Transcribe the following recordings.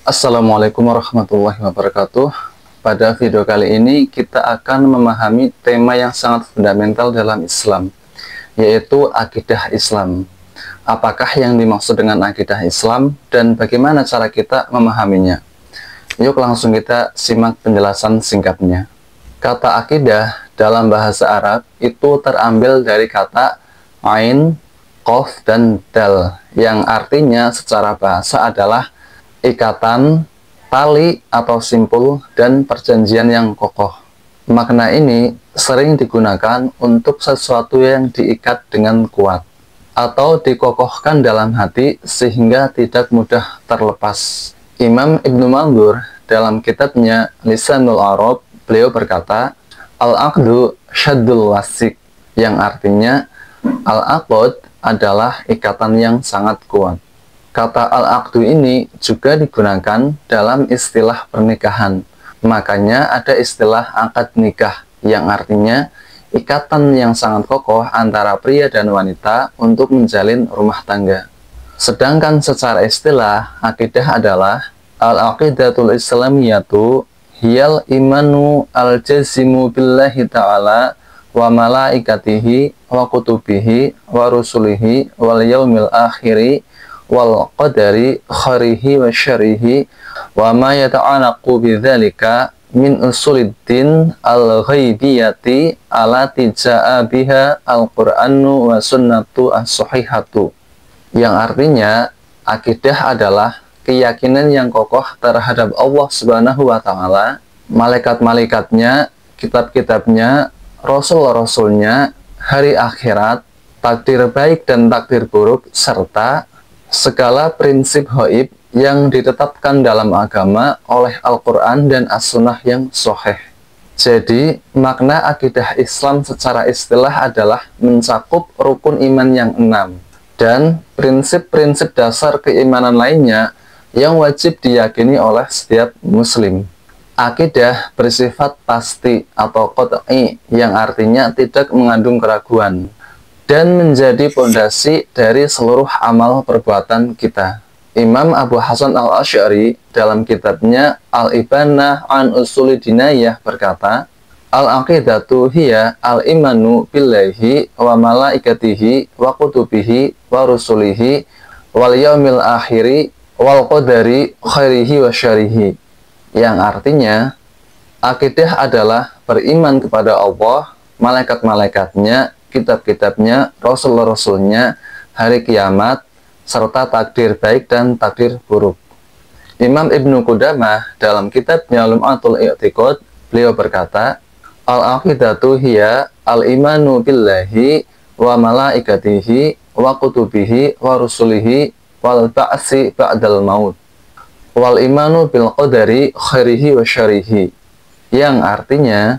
Assalamualaikum warahmatullahi wabarakatuh. Pada video kali ini kita akan memahami tema yang sangat fundamental dalam Islam, yaitu akidah Islam. Apakah yang dimaksud dengan akidah Islam dan bagaimana cara kita memahaminya? Yuk langsung kita simak penjelasan singkatnya. Kata akidah dalam bahasa Arab itu terambil dari kata ain, qaf, dan dal, yang artinya secara bahasa adalah ikatan, tali atau simpul, dan perjanjian yang kokoh. Makna ini sering digunakan untuk sesuatu yang diikat dengan kuat atau dikokohkan dalam hati sehingga tidak mudah terlepas. Imam Ibnu Mandur dalam kitabnya Lisanul Arab, beliau berkata, Al-aqdu syaddul wasik, yang artinya al-aqd adalah ikatan yang sangat kuat. Kata al-aqdu ini juga digunakan dalam istilah pernikahan. Makanya ada istilah akad nikah, yang artinya ikatan yang sangat kokoh antara pria dan wanita untuk menjalin rumah tangga. Sedangkan secara istilah, akidah adalah al-aqidatul islamiyatu hiyal imanu al-jazimu billahi ta'ala wa malaikatihi wa kutubihi wa rusulihi wal yaumil akhiri wal qadari kharihi wa syarihi wa ma yata'anaqu bidzalika min usuliddin al-ghaibiyati alati ja'a biha al-Qur'anu wa sunnatu as-sahihatu, yang artinya akidah adalah keyakinan yang kokoh terhadap Allah Subhanahu wa Ta'ala, malaikat-malaikatnya, kitab-kitabnya, rasul-rasulnya, hari akhirat, takdir baik dan takdir buruk, serta segala prinsip gaib yang ditetapkan dalam agama oleh Al-Quran dan As-Sunnah yang sahih. Jadi, makna akidah Islam secara istilah adalah mencakup rukun iman yang 6 dan prinsip-prinsip dasar keimanan lainnya yang wajib diyakini oleh setiap muslim. Akidah bersifat pasti atau qat'i, yang artinya tidak mengandung keraguan, dan menjadi pondasi dari seluruh amal perbuatan kita. Imam Abu Hasan al-Asy'ari dalam kitabnya Al-Ibanah an Usuli Dinayah berkata, Al-aqidatu hiya al-imanu billahi wa malaikatihi wa kutubihi wa rusulihi wal yaumil akhiri wal qadari khairihi wa syarihi, yang artinya akidah adalah beriman kepada Allah, malaikat-malaikatnya, kitab-kitabnya, rasul-rasulnya, hari kiamat, serta takdir baik dan takdir buruk. Imam Ibnu Qudamah dalam kitabnya Lum'atul I'tiqad, beliau berkata, Al-aqidatu hiya al-imanu billahi wa malaikatihi wa kutubihi wa rusulihi wal ba'si ba'dal maut wal imanu bil qadari khairihi wa syarihi, yang artinya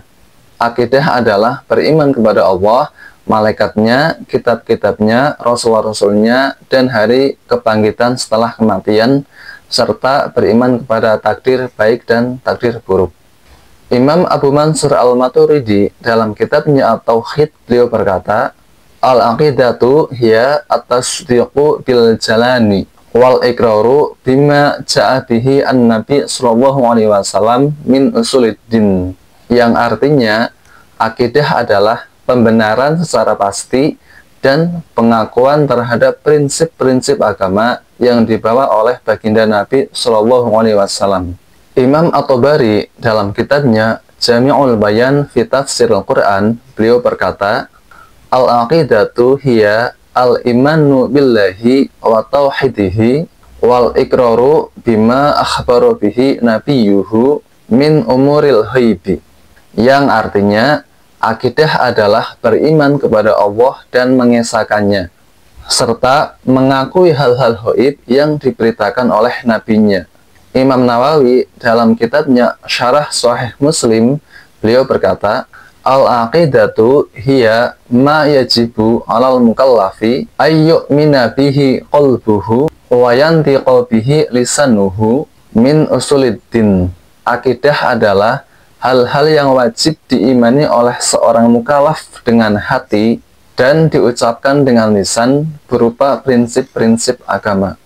akidah adalah beriman kepada Allah, malaikatnya, kitab-kitabnya, rasul-rasulnya, dan hari kebangkitan setelah kematian, serta beriman kepada takdir baik dan takdir buruk. Imam Abu Mansur al-Maturidi dalam kitabnya At-Tauhid, beliau berkata, Al-aqidatu hiya at-tasdiqu bil jalani wal iqraru bima ja'a bihi an-nabi sallallahu alaihi wasallam min usuliddin, yang artinya akidah adalah pembenaran secara pasti dan pengakuan terhadap prinsip-prinsip agama yang dibawa oleh baginda Nabi sallallahu alaihi wasallam. Imam At-Tabari dalam kitabnya Jami'ul Bayan fi Tafsiril Quran, beliau berkata, Al-aqidatu hiya al-imanu billahi wa tauhidihi wal iqraru bima akhbaru bihi nabiyuhu min umuril ghaibi, yang artinya akidah adalah beriman kepada Allah dan mengesahkannya, serta mengakui hal-hal ghaib yang diberitakan oleh nabinya. Imam Nawawi dalam kitabnya Syarah Sahih Muslim, beliau berkata, Al-aqidatu hiya ma yajibu alal mukallafi ayyu'mina bihi qalbuhu wa yantiqu bihi lisanuhu min usuliddin. Akidah adalah hal-hal yang wajib diimani oleh seorang mukallaf dengan hati dan diucapkan dengan lisan berupa prinsip-prinsip agama.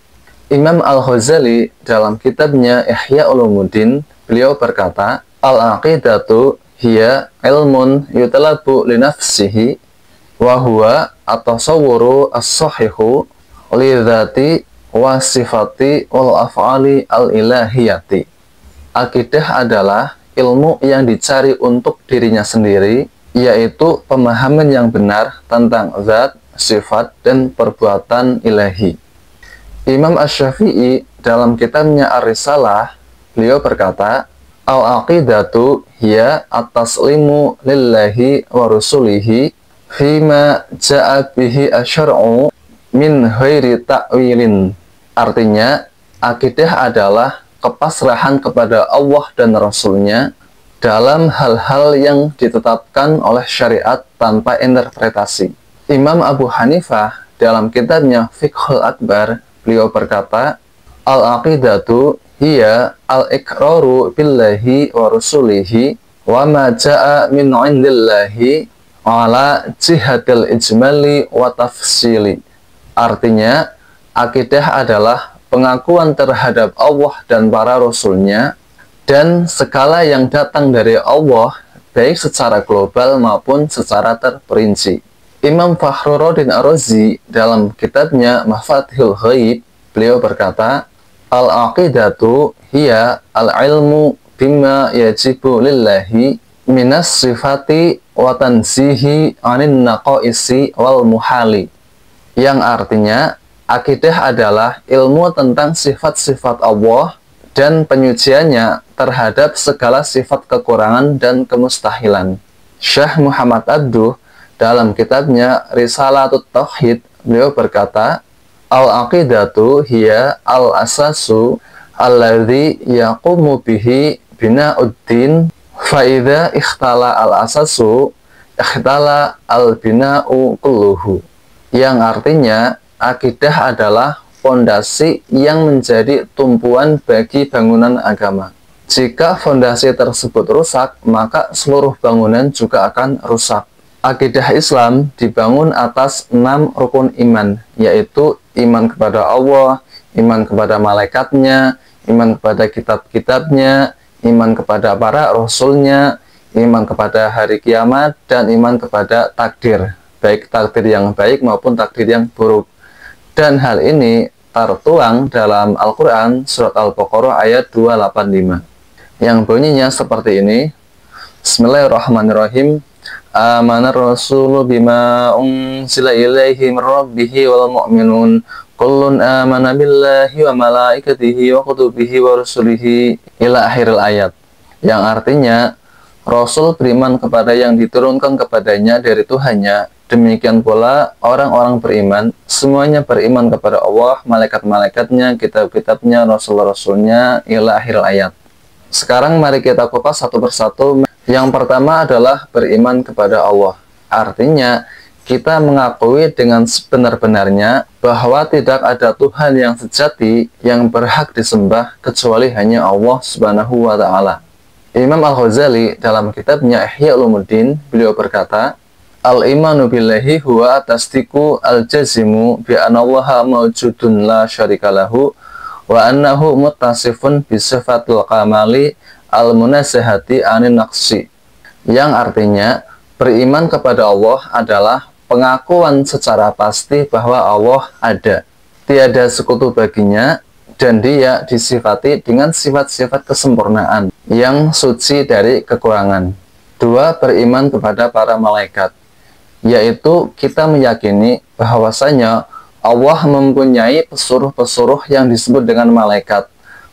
Imam Al-Ghazali dalam kitabnya Ihya Ulumuddin, beliau berkata, al-aqidatu hiya ilmun yutalabu li nafsihi wa huwa at-tasawwuru as-sahihu li dzati wa sifati wal af'ali al-ilahiyati. Akidah adalah ilmu yang dicari untuk dirinya sendiri, yaitu pemahaman yang benar tentang zat, sifat, dan perbuatan ilahi. Imam Asy-Syafi'i dalam kitabnya Ar-Risalah, beliau berkata, al-aqidatu hiya at-taslimu lillahi wa rusulihi fima ja'a bihi asy-syar'u min ghairi ta'wilin. Artinya, akidah adalah kepasrahan kepada Allah dan Rasul-Nya dalam hal-hal yang ditetapkan oleh syariat tanpa interpretasi. Imam Abu Hanifah dalam kitabnya Fiqhul Akbar, beliau berkata, al-aqidatu hiya al-iqraru billahi wa rusulihi wa ma ja'a min indillahi ala jihatil ijmali wa tafsili. Artinya, akidah adalah pengakuan terhadap Allah dan para Rasul-Nya dan segala yang datang dari Allah, baik secara global maupun secara terperinci. Imam Fakhruddin Ar-Razi dalam kitabnya Mafatihul Ghaib, beliau berkata, al-aqidatu hiya al-ilmu bima yajibu lillahi minas sifati wa tanzihi anin naqaisi wal muhali. Yang artinya, akidah adalah ilmu tentang sifat-sifat Allah dan penyuciannya terhadap segala sifat kekurangan dan kemustahilan. Syekh Muhammad Abduh dalam kitabnya Risalatut Tauhid, beliau berkata, al-aqidatu hiya al-asasu alladhi yaqumu bihi bina'uddin fa idza ikhtala al-asasu ikhtala al-bina'u kulluhu. Yang artinya, akidah adalah fondasi yang menjadi tumpuan bagi bangunan agama. Jika fondasi tersebut rusak, maka seluruh bangunan juga akan rusak. Akidah Islam dibangun atas 6 rukun iman, yaitu iman kepada Allah, iman kepada malaikatnya, iman kepada kitab-kitabnya, iman kepada para rasulnya, iman kepada hari kiamat, dan iman kepada takdir, baik takdir yang baik maupun takdir yang buruk. Dan hal ini tertuang dalam Al-Quran surat Al-Baqarah ayat 285, yang bunyinya seperti ini. Bismillahirrahmanirrahim. Amanar rasulu bima unsila ilaihi min rabbihi wal mu'minun kullun amana billahi wa malaikatihi wa kutubihi wa rusulihi ila akhiril ayat. Yang artinya, Rasul beriman kepada yang diturunkan kepadanya dari Tuhannya, demikian pula orang-orang beriman, semuanya beriman kepada Allah, malaikat-malaikatnya, kitab-kitabnya, rasul-rasulnya ila akhiril ayat. Sekarang mari kita kupas satu persatu. Yang pertama adalah beriman kepada Allah. Artinya, kita mengakui dengan sebenar-benarnya bahwa tidak ada Tuhan yang sejati yang berhak disembah kecuali hanya Allah Subhanahu wa Ta'ala. Imam Al-Ghazali dalam kitabnya Ihya Ulumuddin, beliau berkata, al-imanu billahi huwa tasdiqu al-jazimu bi annallaha mawjudun la syarikalahu wa annahu muttasifun bi sifatil kamali al-munazahati anin naqsi. Yang artinya, beriman kepada Allah adalah pengakuan secara pasti bahwa Allah ada, tiada sekutu baginya, dan dia disifati dengan sifat-sifat kesempurnaan yang suci dari kekurangan. 2. Beriman kepada para malaikat, yaitu kita meyakini bahwasanya Allah mempunyai pesuruh-pesuruh yang disebut dengan malaikat.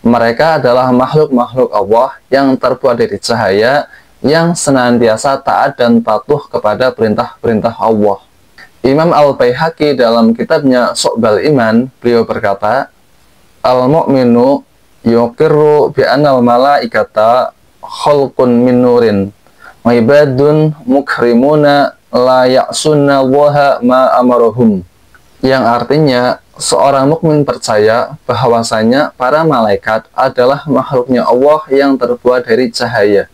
Mereka adalah makhluk-makhluk Allah yang terbuat dari cahaya, yang senantiasa taat dan patuh kepada perintah-perintah Allah. Imam Al-Baihaqi dalam kitabnya Syu'bal Iman, beliau berkata, al-mu'minu yuqirru bi'anal malaikata khalqun min nurin wa ibadun mukrimuna la ya'sunna waha ma amarohum. Yang artinya, seorang mukmin percaya bahwasanya para malaikat adalah makhluknya Allah yang terbuat dari cahaya.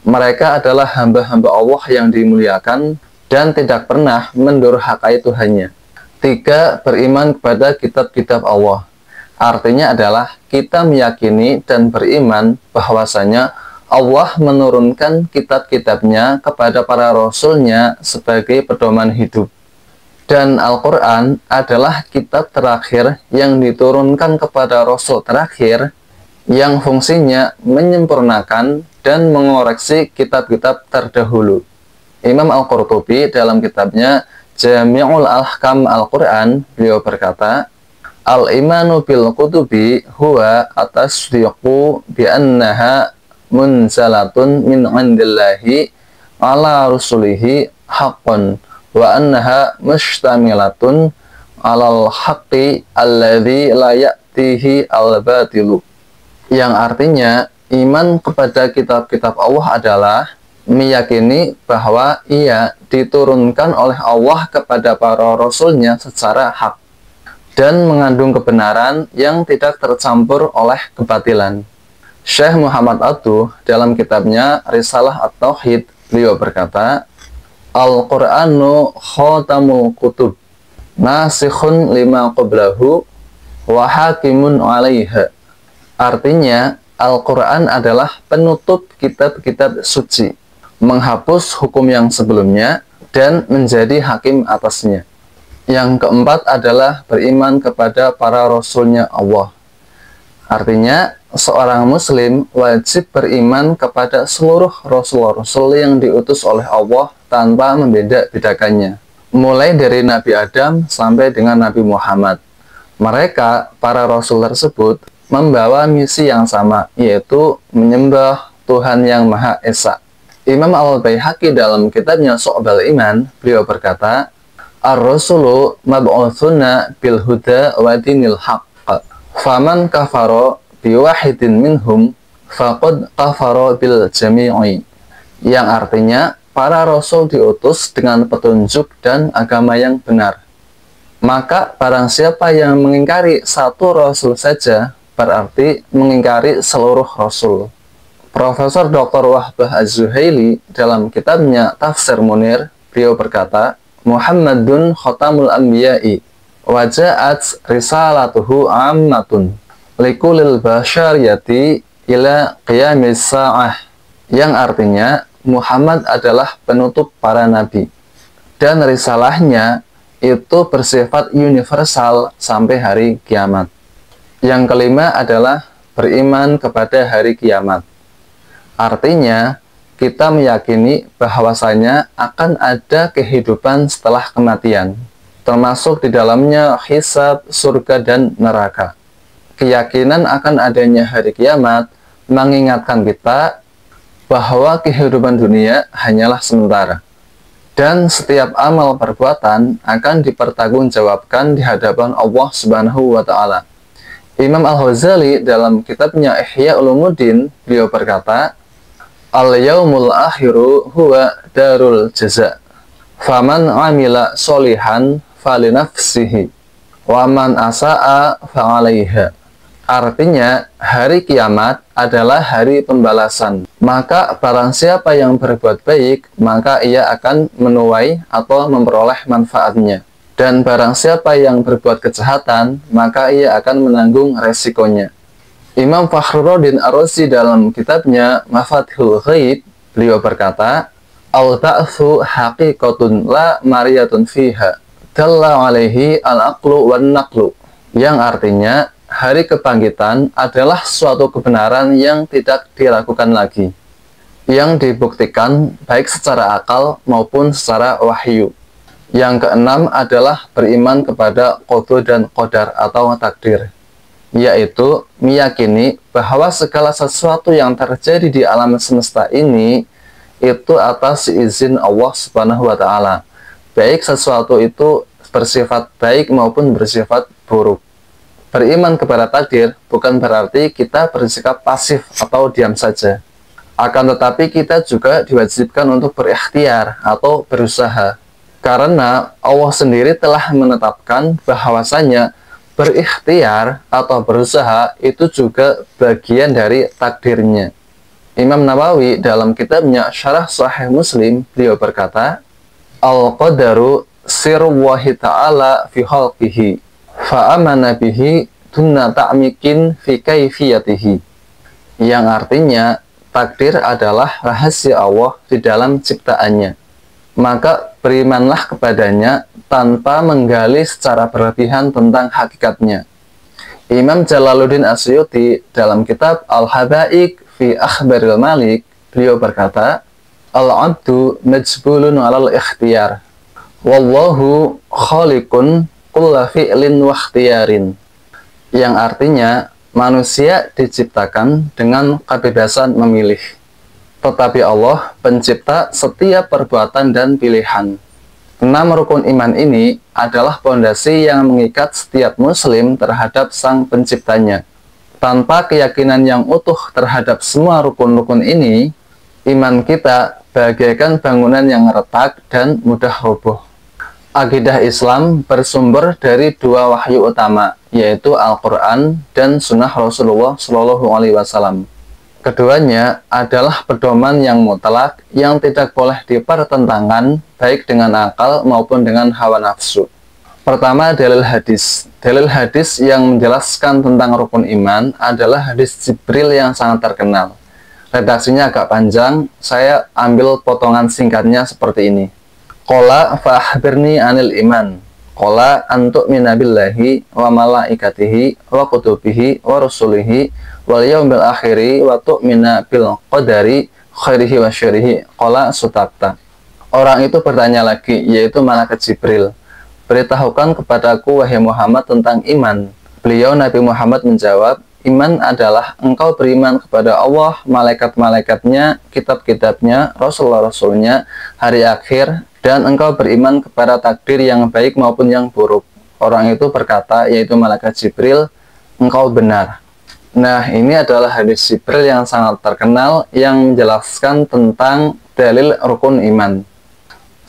Mereka adalah hamba-hamba Allah yang dimuliakan dan tidak pernah mendurhakai Tuhannya. 3. Beriman kepada kitab-kitab Allah. Artinya adalah kita meyakini dan beriman bahwasanya Allah menurunkan kitab-kitabnya kepada para rasulnya sebagai pedoman hidup. Dan Al-Quran adalah kitab terakhir yang diturunkan kepada Rasul terakhir yang fungsinya menyempurnakan dan mengoreksi kitab-kitab terdahulu. Imam Al-Qurtubi dalam kitabnya Jami'ul Ahkam Al-Quran, beliau berkata, Al-imanu bil kutubi huwa at-tasdiqu bi'annaha munzalatun min indillahi ala rusulihi haqqan wa annaha mustamilatun alal haqqi alladhi la ya'tihi al-batilu. Yang artinya, iman kepada kitab-kitab Allah adalah meyakini bahwa ia diturunkan oleh Allah kepada para rasulnya secara hak dan mengandung kebenaran yang tidak tercampur oleh kebatilan. Syekh Muhammad Atuh dalam kitabnya Risalah At-Tauhid, beliau berkata, Al-Qur'anu khatamul kutub, nasikhun lima qablahu, wa hakimun alaiha. Artinya, Al-Quran adalah penutup kitab-kitab suci, menghapus hukum yang sebelumnya, dan menjadi hakim atasnya. Yang keempat adalah beriman kepada para rasulnya Allah. Artinya, seorang muslim wajib beriman kepada seluruh rasul-rasul yang diutus oleh Allah tanpa membeda-bedakannya. Mulai dari Nabi Adam sampai dengan Nabi Muhammad. Mereka, para rasul tersebut, membawa misi yang sama, yaitu menyembah Tuhan yang Maha Esa. Imam Al-Baihaqi dalam kitabnya Syu'abul Iman, beliau berkata, Ar-Rasulu mab'uthuna bil huda wa dinil haqq. Faman kafaro biwahidin minhum faqad kafaro bil jami'i. Yang artinya, para rasul diutus dengan petunjuk dan agama yang benar. Maka barang siapa yang mengingkari satu rasul saja, berarti mengingkari seluruh rasul. Profesor Dr. Wahbah Az-Zuhaili dalam kitabnya Tafsir Munir, beliau berkata, Muhammadun khatamul anbiya'i wa ja'at risalatuhu ammatun likulil basyariyati ila qiyamis sa'ah. Yang artinya, Muhammad adalah penutup para nabi, dan risalahnya itu bersifat universal sampai hari kiamat. Yang kelima adalah beriman kepada hari kiamat. Artinya, kita meyakini bahwasanya akan ada kehidupan setelah kematian, termasuk di dalamnya hisab, surga, dan neraka. Keyakinan akan adanya hari kiamat mengingatkan kita bahwa kehidupan dunia hanyalah sementara, dan setiap amal perbuatan akan dipertanggungjawabkan di hadapan Allah Subhanahu wa Ta'ala. Imam Al-Ghazali dalam kitabnya Ihya Ulumuddin, beliau berkata, Al-yaumul akhiru huwa darul jaza, faman amila solihan falinafsihi, wa man asa'a fa'alaiha. Artinya, hari kiamat adalah hari pembalasan. Maka barang siapa yang berbuat baik, maka ia akan menuai atau memperoleh manfaatnya. Dan barang siapa yang berbuat kejahatan, maka ia akan menanggung resikonya. Imam Fakhruddin Ar-Razi dalam kitabnya Mafatihul Ghaib, beliau berkata, Al-ba'tsu haqiqatun la mariyatun fiha, dalla alaihi al-aqlu wan naqlu. Yang artinya, hari kebangkitan adalah suatu kebenaran yang tidak diragukan lagi, yang dibuktikan baik secara akal maupun secara wahyu. Yang keenam adalah beriman kepada qada dan qadar atau takdir, yaitu meyakini bahwa segala sesuatu yang terjadi di alam semesta ini itu atas izin Allah Subhanahu wa Ta'ala, baik sesuatu itu bersifat baik maupun bersifat buruk. Beriman kepada takdir bukan berarti kita bersikap pasif atau diam saja. Akan tetapi kita juga diwajibkan untuk berikhtiar atau berusaha. Karena Allah sendiri telah menetapkan bahwasanya berikhtiar atau berusaha itu juga bagian dari takdirnya. Imam Nawawi dalam kitabnya Syarah Sahih Muslim, beliau berkata, Al-qadaru sirrullahi ta'ala fi khalqihi, fa'amana bihi dunna ta'mikin fi kaifiyatihi, yang artinya takdir adalah rahasia Allah di dalam ciptaannya. Maka berimanlah kepadanya tanpa menggali secara berlebihan tentang hakikatnya. Imam Jalaluddin Asyuti dalam kitab Al-Habaik fi Akhbaril Malik, beliau berkata, Al-abdu majbulun alal ikhtiyar, wallahu khaliqun kulla fi'lin wa ikhtiyarin. Yang artinya, manusia diciptakan dengan kebebasan memilih, tetapi Allah pencipta setiap perbuatan dan pilihan. 6 rukun iman ini adalah pondasi yang mengikat setiap muslim terhadap sang penciptanya. Tanpa keyakinan yang utuh terhadap semua rukun-rukun ini, iman kita bagaikan bangunan yang retak dan mudah roboh. Akidah Islam bersumber dari 2 wahyu utama, yaitu Al-Quran dan Sunnah Rasulullah SAW. Keduanya adalah pedoman yang mutlak yang tidak boleh dipertentangkan baik dengan akal maupun dengan hawa nafsu. Pertama, dalil hadis. Dalil hadis yang menjelaskan tentang rukun iman adalah hadis Jibril yang sangat terkenal. Redaksinya agak panjang, saya ambil potongan singkatnya seperti ini. Qala fa'akhbirni anil iman. Qala antu'mina billahi wa malaikatihi wa kutubihi wa rusulihi wal yaumil akhiri wa tu'mina bil qadari khairihi wa syarrihi. Qala sutakta. Orang itu bertanya lagi, yaitu malaikat Jibril, beritahukan kepadaku wahai Muhammad tentang iman. Beliau Nabi Muhammad menjawab, iman adalah engkau beriman kepada Allah, malaikat-malaikatnya, kitab-kitabnya, rasul-rasulnya, hari akhir, dan engkau beriman kepada takdir yang baik maupun yang buruk. Orang itu berkata, yaitu malaikat Jibril, engkau benar. Nah, ini adalah hadis Jibril yang sangat terkenal yang menjelaskan tentang dalil rukun iman.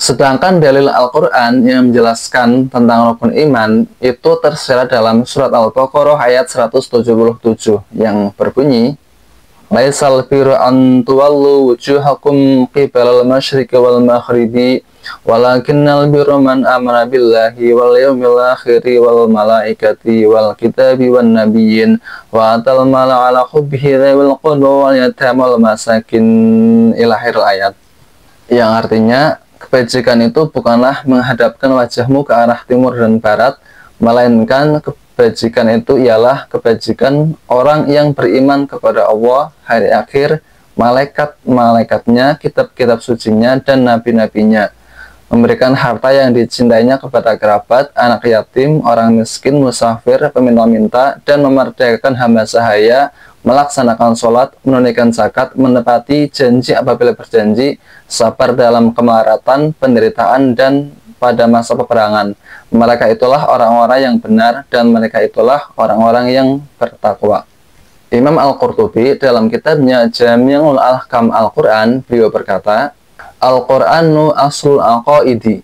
Sedangkan dalil Al-Quran yang menjelaskan tentang rukun iman itu tersirat dalam surat Al-Baqarah ayat 177 yang berbunyi, Laisal birru an tuwallu wujuhakum qibalal masyriqi wal maghribi walakinnal birra man amana billahi wal yawmil akhiri wal malaikati wal kitabi wan nabiyyin wa atal mala ala hubbihi dzawil qurba wal yatama wal masakin ila akhir ayat. Yang artinya, kebajikan itu bukanlah menghadapkan wajahmu ke arah timur dan barat, melainkan kebajikan itu ialah kebajikan orang yang beriman kepada Allah, hari akhir, malaikat-malaikatnya, kitab-kitab sucinya, dan nabi-nabinya, memberikan harta yang dicintainya kepada kerabat, anak yatim, orang miskin, musafir, peminta-minta, dan memerdekakan hamba sahaya, melaksanakan sholat, menunaikan zakat, menepati janji apabila berjanji, sabar dalam kemelaratan, penderitaan, dan pada masa peperangan. Mereka itulah orang-orang yang benar dan mereka itulah orang-orang yang bertakwa. Imam Al-Qurtubi dalam kitabnya Jami'ul Ahkam Al-Quran, beliau berkata, Al-Quranu aslul aqaidi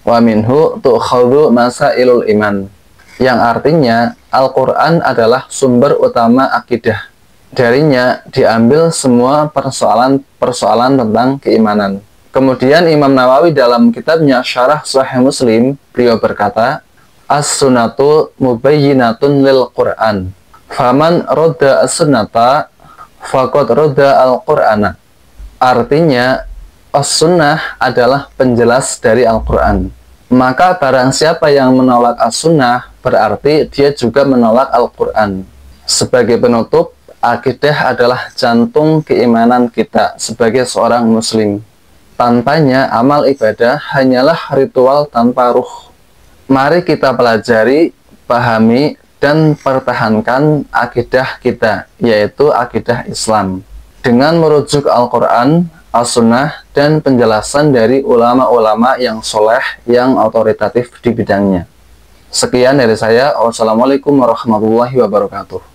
wa minhu tu'khadhu masailul iman. Yang artinya, Al-Quran adalah sumber utama akidah. Darinya diambil semua persoalan-persoalan tentang keimanan. Kemudian Imam Nawawi dalam kitabnya Syarah Sahih Muslim, beliau berkata, As-sunnatu mubayyinatun lil Qur'an. Faman rodda as-sunnata faqad rodda al-Qur'ana. Artinya, as-sunnah adalah penjelas dari Al-Quran. Maka barang siapa yang menolak as-sunnah, berarti dia juga menolak Al-Quran. Sebagai penutup, akidah adalah jantung keimanan kita sebagai seorang muslim. Tanpanya, amal ibadah hanyalah ritual tanpa ruh. Mari kita pelajari, pahami, dan pertahankan akidah kita, yaitu akidah Islam, dengan merujuk Al-Quran, As-Sunnah, dan penjelasan dari ulama-ulama yang soleh, yang otoritatif di bidangnya. Sekian dari saya. Wassalamualaikum warahmatullahi wabarakatuh.